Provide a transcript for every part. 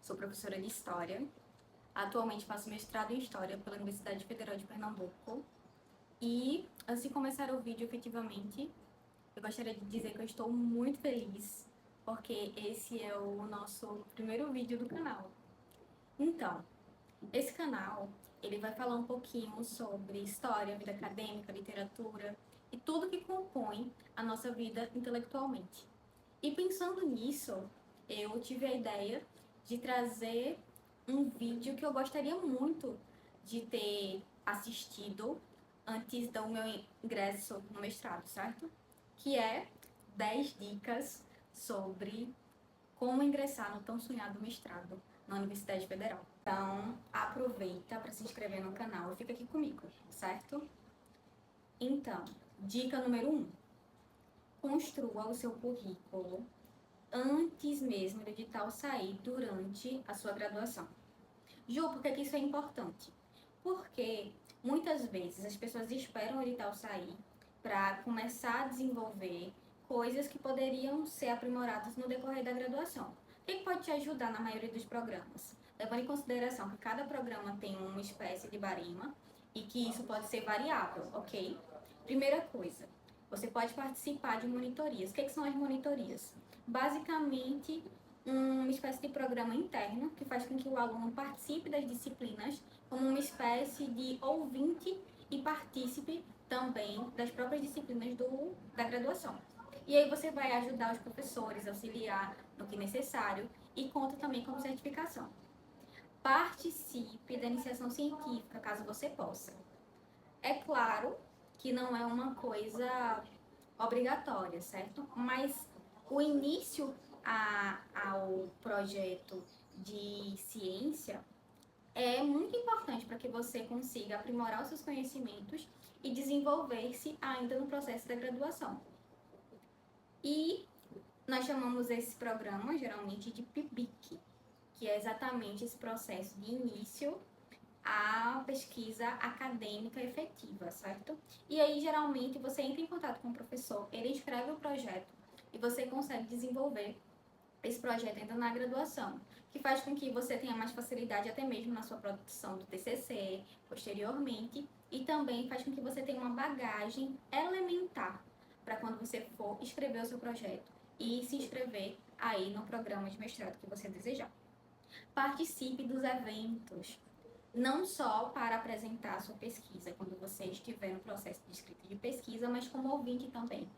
sou professora de História. Atualmente faço mestrado em História pela Universidade Federal de Pernambuco. E, antes de começar o vídeo efetivamente, eu gostaria de dizer que eu estou muito feliz, porque esse é o nosso primeiro vídeo do canal. Então, esse canal, ele vai falar um pouquinho sobre história, vida acadêmica, literatura e tudo que compõe a nossa vida intelectualmente. E pensando nisso, eu tive a ideia de trazer um vídeo que eu gostaria muito de ter assistido antes do meu ingresso no mestrado, certo? Que é 10 dicas sobre como ingressar no tão sonhado mestrado na Universidade Federal. Então, aproveita para se inscrever no canal e fica aqui comigo, certo? Então, dica número 1. Construa o seu currículo antes mesmo do edital sair durante a sua graduação. Ju, por que isso é importante? Porque muitas vezes as pessoas esperam o edital sair para começar a desenvolver coisas que poderiam ser aprimoradas no decorrer da graduação. O que pode te ajudar na maioria dos programas? Levando em consideração que cada programa tem uma espécie de barema e que isso pode ser variável, ok? Primeira coisa, você pode participar de monitorias. O que são as monitorias? Basicamente, uma espécie de programa interno que faz com que o aluno participe das disciplinas como uma espécie de ouvinte e partícipe também das próprias disciplinas da graduação. E aí você vai ajudar os professores, auxiliar no que necessário e conta também como certificação. Participe da iniciação científica, caso você possa. É claro que não é uma coisa obrigatória, certo? Mas o início ao projeto de ciência é muito importante para que você consiga aprimorar os seus conhecimentos e desenvolver-se ainda no processo da graduação. E nós chamamos esse programa geralmente de PIBIC, que é exatamente esse processo de início à pesquisa acadêmica efetiva, certo? E aí, geralmente, você entra em contato com o professor, ele escreve o projeto e você consegue desenvolver esse projeto ainda na graduação, que faz com que você tenha mais facilidade até mesmo na sua produção do TCC, posteriormente, e também faz com que você tenha uma bagagem elementar para quando você for escrever o seu projeto e se inscrever aí no programa de mestrado que você desejar. Participe dos eventos, não só para apresentar a sua pesquisa quando você estiver no processo de escrita de pesquisa, mas como ouvinte também.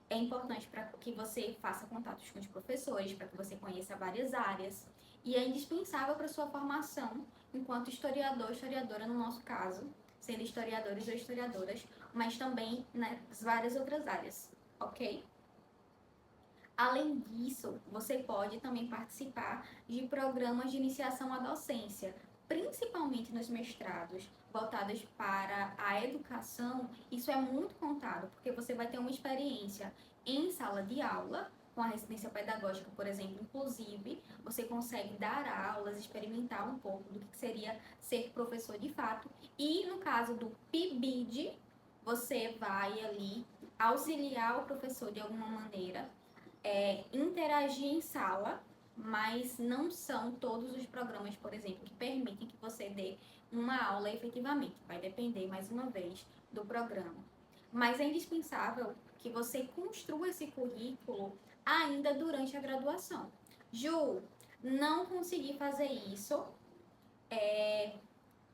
É importante para que você faça contatos com os professores, para que você conheça várias áreas, e é indispensável para a sua formação enquanto historiador, historiadora no nosso caso, sendo historiadores ou historiadoras, mas também nas várias outras áreas, ok? Além disso, você pode também participar de programas de iniciação à docência, principalmente nos mestrados voltados para a educação. Isso é muito contado, porque você vai ter uma experiência em sala de aula, com a residência pedagógica, por exemplo, inclusive, você consegue dar aulas, experimentar um pouco do que seria ser professor de fato. E no caso do PIBID, você vai ali auxiliar o professor de alguma maneira, interagir em sala, mas não são todos os programas, por exemplo, que permitem que você dê uma aula efetivamente. Vai depender, mais uma vez, do programa. Mas é indispensável que você construa esse currículo ainda durante a graduação. Ju, não consegui fazer isso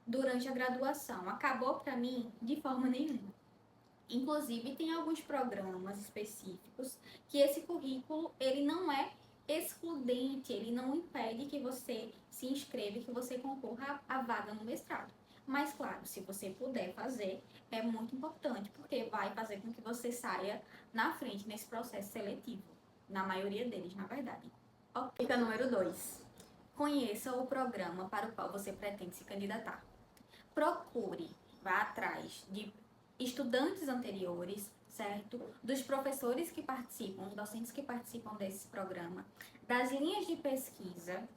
durante a graduação. Acabou para mim de forma nenhuma. Inclusive, tem alguns programas específicos que esse currículo, ele não é excludente, ele não impede que você se inscreva e que você concorra à vaga no mestrado. Mas, claro, se você puder fazer, é muito importante, porque vai fazer com que você saia na frente nesse processo seletivo. Na maioria deles, na verdade. Ok. Dica número 2. Conheça o programa para o qual você pretende se candidatar. Procure, vá atrás de estudantes anteriores, certo? Dos professores que participam, dos docentes que participam desse programa, das linhas de pesquisa,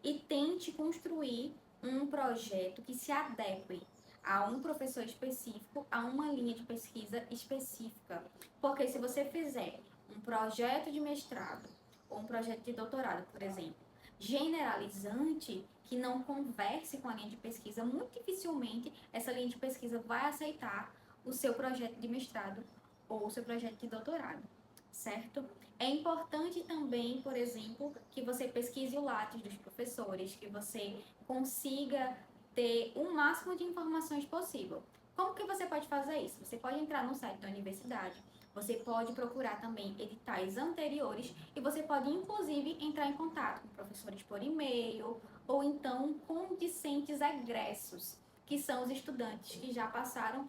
e tente construir um projeto que se adeque a um professor específico, a uma linha de pesquisa específica. Porque se você fizer um projeto de mestrado ou um projeto de doutorado, por exemplo, generalizante, que não converse com a linha de pesquisa, muito dificilmente essa linha de pesquisa vai aceitar o seu projeto de mestrado ou o seu projeto de doutorado, certo? É importante também, por exemplo, que você pesquise o Lattes dos professores, que você consiga ter o máximo de informações possível. Como que você pode fazer isso? Você pode entrar no site da universidade, você pode procurar também editais anteriores e você pode, inclusive, entrar em contato com professores por e-mail ou então com discentes egressos, que são os estudantes que já passaram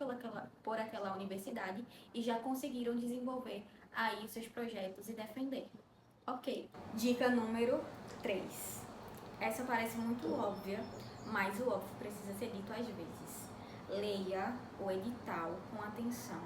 por aquela universidade e já conseguiram desenvolver aí os seus projetos e defender. Ok. Dica número 3. Essa parece muito óbvia, mas o óbvio precisa ser dito às vezes. Leia o edital com atenção.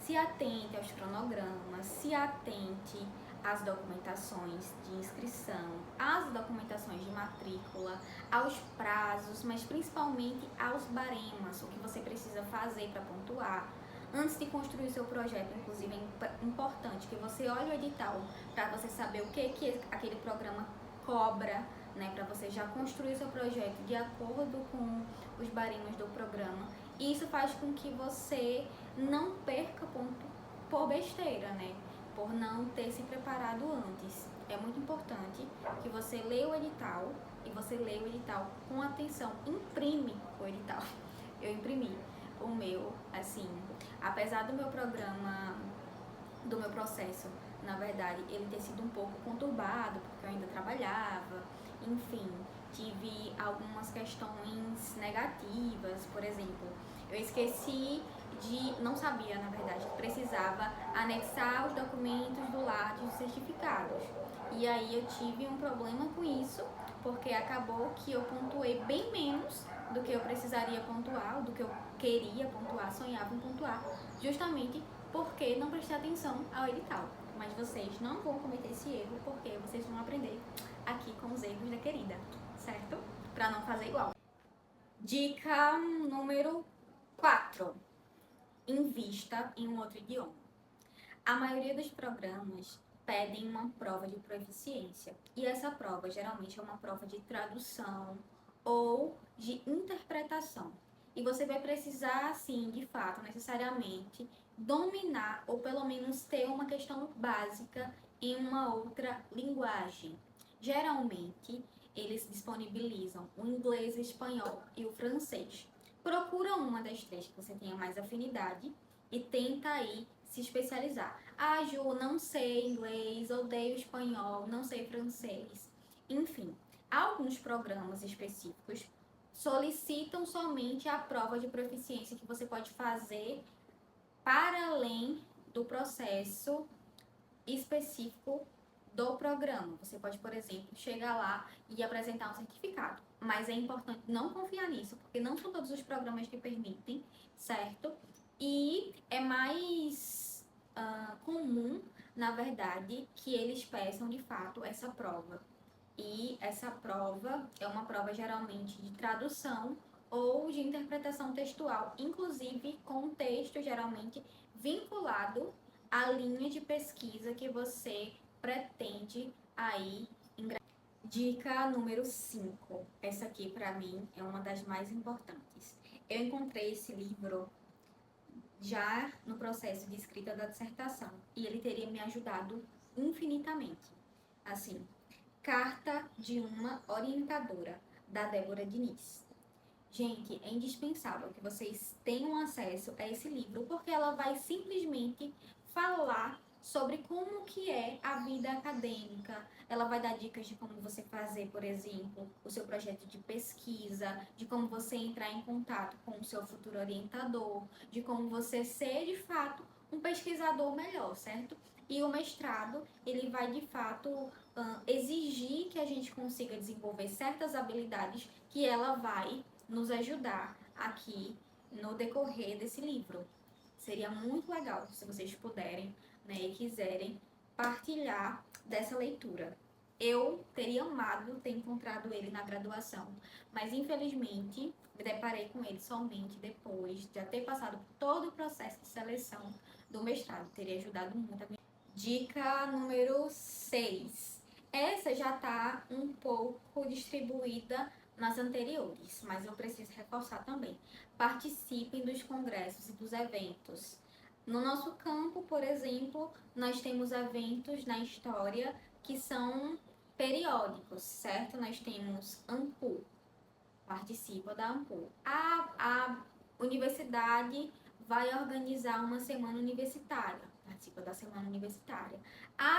Se atente aos cronogramas, se atente às documentações de inscrição, às documentações de matrícula, aos prazos, mas principalmente aos baremas, o que você precisa fazer para pontuar. Antes de construir o seu projeto, inclusive, é importante que você olhe o edital para você saber o que aquele programa cobra, né, para você já construir o seu projeto de acordo com os baremas do programa. E isso faz com que você não perca ponto por besteira, né? Por não ter se preparado antes. É muito importante que você leia o edital e você leia o edital com atenção. Imprime o edital. Eu imprimi o meu, assim, apesar do meu programa, do meu processo, na verdade, ele ter sido um pouco conturbado, porque eu ainda trabalhava, enfim, tive algumas questões negativas, por exemplo, eu esqueci de, não sabia, na verdade, que precisava anexar os documentos do Lattes dos certificados. E aí eu tive um problema com isso, porque acabou que eu pontuei bem menos do que eu precisaria pontuar, do que eu queria pontuar, sonhava em pontuar, justamente porque não prestei atenção ao edital. Mas vocês não vão cometer esse erro, porque vocês vão aprender aqui com os erros da querida, certo? Para não fazer igual. Dica número 4. Invista em um outro idioma. A maioria dos programas pedem uma prova de proficiência. E essa prova geralmente é uma prova de tradução ou de interpretação. E você vai precisar, assim, de fato, necessariamente, dominar ou pelo menos ter uma questão básica em uma outra linguagem. Geralmente, eles disponibilizam o inglês, o espanhol e o francês. Procura uma das três que você tenha mais afinidade e tenta aí se especializar. Ah, Ju, não sei inglês, odeio espanhol, não sei francês. Enfim, alguns programas específicos solicitam somente a prova de proficiência que você pode fazer para além do processo específico do programa. Você pode, por exemplo, chegar lá e apresentar um certificado. Mas é importante não confiar nisso, porque não são todos os programas que permitem, certo? E é mais comum, na verdade, que eles peçam de fato essa prova. E essa prova é uma prova geralmente de tradução ou de interpretação textual, inclusive com texto geralmente vinculado à linha de pesquisa que você pretende aí ingressar. Dica número 5. Essa aqui para mim é uma das mais importantes. Eu encontrei esse livro já no processo de escrita da dissertação e ele teria me ajudado infinitamente. Assim, Carta de uma Orientadora, da Débora Diniz. Gente, é indispensável que vocês tenham acesso a esse livro, porque ela vai simplesmente falar sobre como que é a vida acadêmica. Ela vai dar dicas de como você fazer, por exemplo, o seu projeto de pesquisa, de como você entrar em contato com o seu futuro orientador, de como você ser, de fato, um pesquisador melhor, certo? E o mestrado, ele vai, de fato, exigir que a gente consiga desenvolver certas habilidades que ela vai nos ajudar aqui no decorrer desse livro. Seria muito legal se vocês puderem, né, e quiserem partilhar dessa leitura. Eu teria amado ter encontrado ele na graduação, mas infelizmente me deparei com ele somente depois de já ter passado por todo o processo de seleção do mestrado. Teria ajudado muito a minha. Dica número 6. Essa já está um pouco distribuída nas anteriores, mas eu preciso reforçar também. Participem dos congressos e dos eventos. No nosso campo, por exemplo, nós temos eventos na história que são periódicos, certo? Nós temos AMPU, participa da AMPU. A universidade vai organizar uma semana universitária, participa da semana universitária.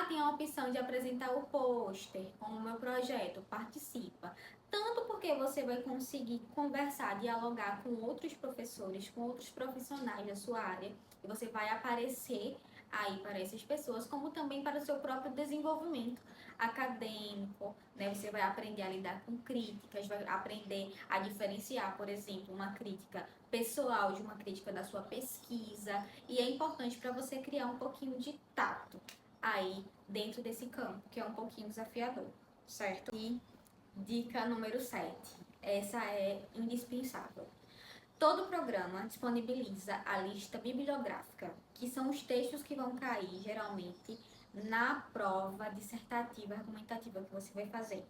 Tem a opção de apresentar o pôster com o meu projeto, participa. Tanto porque você vai conseguir conversar, dialogar com outros professores, com outros profissionais da sua área, e você vai aparecer aí para essas pessoas, como também para o seu próprio desenvolvimento acadêmico, né? Você vai aprender a lidar com críticas, vai aprender a diferenciar, por exemplo, uma crítica pessoal de uma crítica da sua pesquisa, e é importante para você criar um pouquinho de tato aí dentro desse campo, que é um pouquinho desafiador, certo? E dica número 7, essa é indispensável. Todo programa disponibiliza a lista bibliográfica, que são os textos que vão cair, geralmente, na prova dissertativa argumentativa que você vai fazer.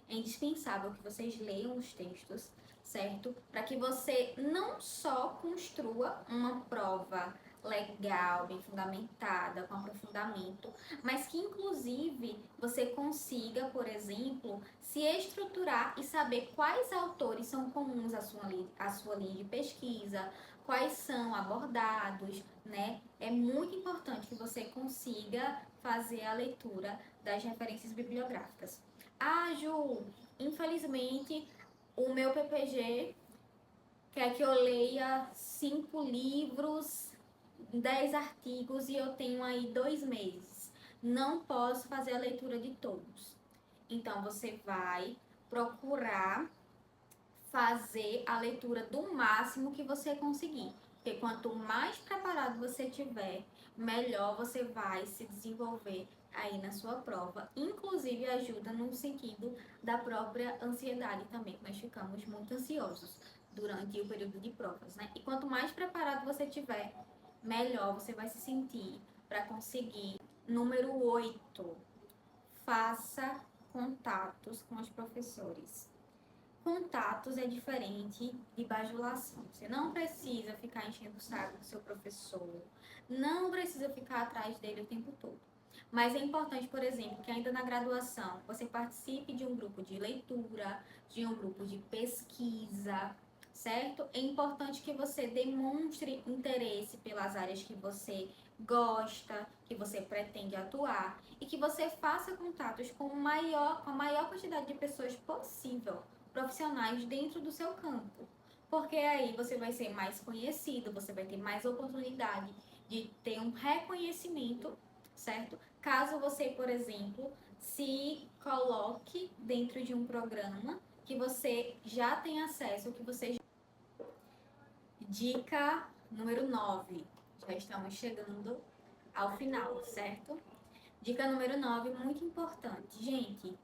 É indispensável que vocês leiam os textos, certo? Para que você não só construa uma prova legal, bem fundamentada, com aprofundamento, mas que inclusive você consiga, por exemplo, se estruturar e saber quais autores são comuns à sua linha de pesquisa, quais são abordados, né? É muito importante que você consiga fazer a leitura das referências bibliográficas. Ju, infelizmente o meu PPG quer que eu leia 5 livros, 10 artigos e eu tenho aí 2 meses. Não posso fazer a leitura de todos. Então você vai procurar fazer a leitura do máximo que você conseguir. Porque quanto mais preparado você tiver, melhor você vai se desenvolver aí na sua prova. Inclusive ajuda no sentido da própria ansiedade também, que nós ficamos muito ansiosos durante o período de provas, né? E quanto mais preparado você tiver, melhor você vai se sentir para conseguir. Número 8, faça contatos com os professores. Contatos é diferente de bajulação. Você não precisa ficar enchendo o saco do seu professor, não precisa ficar atrás dele o tempo todo. Mas é importante, por exemplo, que ainda na graduação você participe de um grupo de leitura, de um grupo de pesquisa, certo? É importante que você demonstre interesse pelas áreas que você gosta, que você pretende atuar e que você faça contatos com a maior quantidade de pessoas possível, profissionais dentro do seu campo. Porque aí você vai ser mais conhecido, você vai ter mais oportunidade de ter um reconhecimento, certo? Caso você, por exemplo, se coloque dentro de um programa que você já tem acesso, que você... Dica número 9. Já estamos chegando ao final, certo? Dica número 9, muito importante. Gente,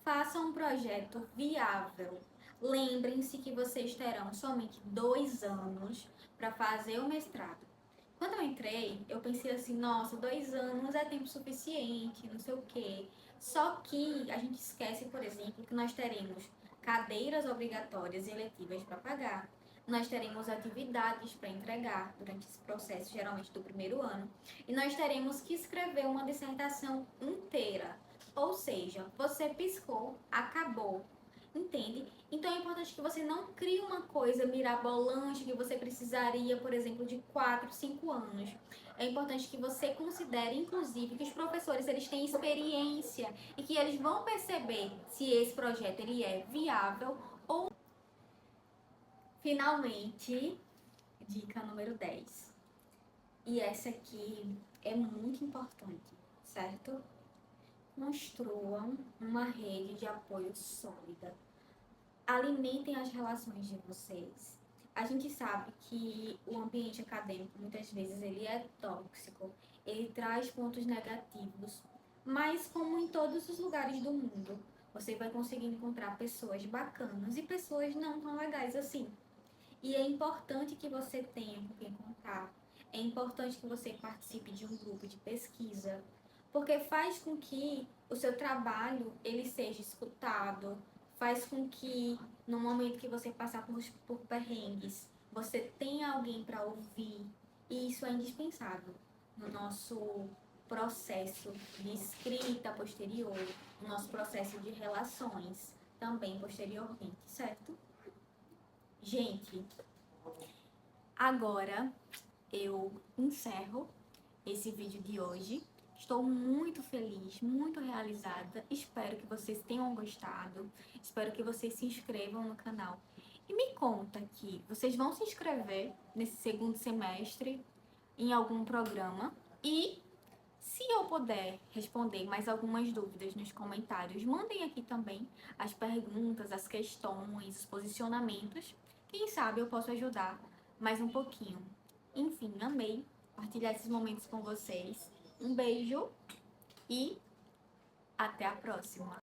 faça um projeto viável. Lembrem-se que vocês terão somente 2 anos para fazer o mestrado. Quando eu entrei, eu pensei assim, nossa, 2 anos é tempo suficiente, não sei o quê. Só que a gente esquece, por exemplo, que nós teremos cadeiras obrigatórias e eletivas para pagar. Nós teremos atividades para entregar durante esse processo, geralmente do primeiro ano. E nós teremos que escrever uma dissertação inteira. Ou seja, você piscou, acabou. Entende? Então é importante que você não crie uma coisa mirabolante que você precisaria, por exemplo, de 4, 5 anos. É importante que você considere, inclusive, que os professores eles têm experiência e que eles vão perceber se esse projeto ele é viável ou... Finalmente, dica número 10. E essa aqui é muito importante, certo? Construam uma rede de apoio sólida. Alimentem as relações de vocês. A gente sabe que o ambiente acadêmico, muitas vezes, ele é tóxico, ele traz pontos negativos, mas como em todos os lugares do mundo, você vai conseguir encontrar pessoas bacanas e pessoas não tão legais assim. E é importante que você tenha com quem contar, é importante que você participe de um grupo de pesquisa, porque faz com que o seu trabalho ele seja escutado, faz com que no momento que você passar por perrengues, você tenha alguém para ouvir, e isso é indispensável no nosso processo de escrita posterior, no nosso processo de relações também posteriormente, certo? Gente, agora eu encerro esse vídeo de hoje. Estou muito feliz, muito realizada. Espero que vocês tenham gostado. Espero que vocês se inscrevam no canal. E me conta aqui, vocês vão se inscrever nesse segundo semestre em algum programa? E se eu puder responder mais algumas dúvidas nos comentários, mandem aqui também as perguntas, as questões, os posicionamentos. Quem sabe eu posso ajudar mais um pouquinho. Enfim, amei partilhar esses momentos com vocês. Um beijo e até a próxima!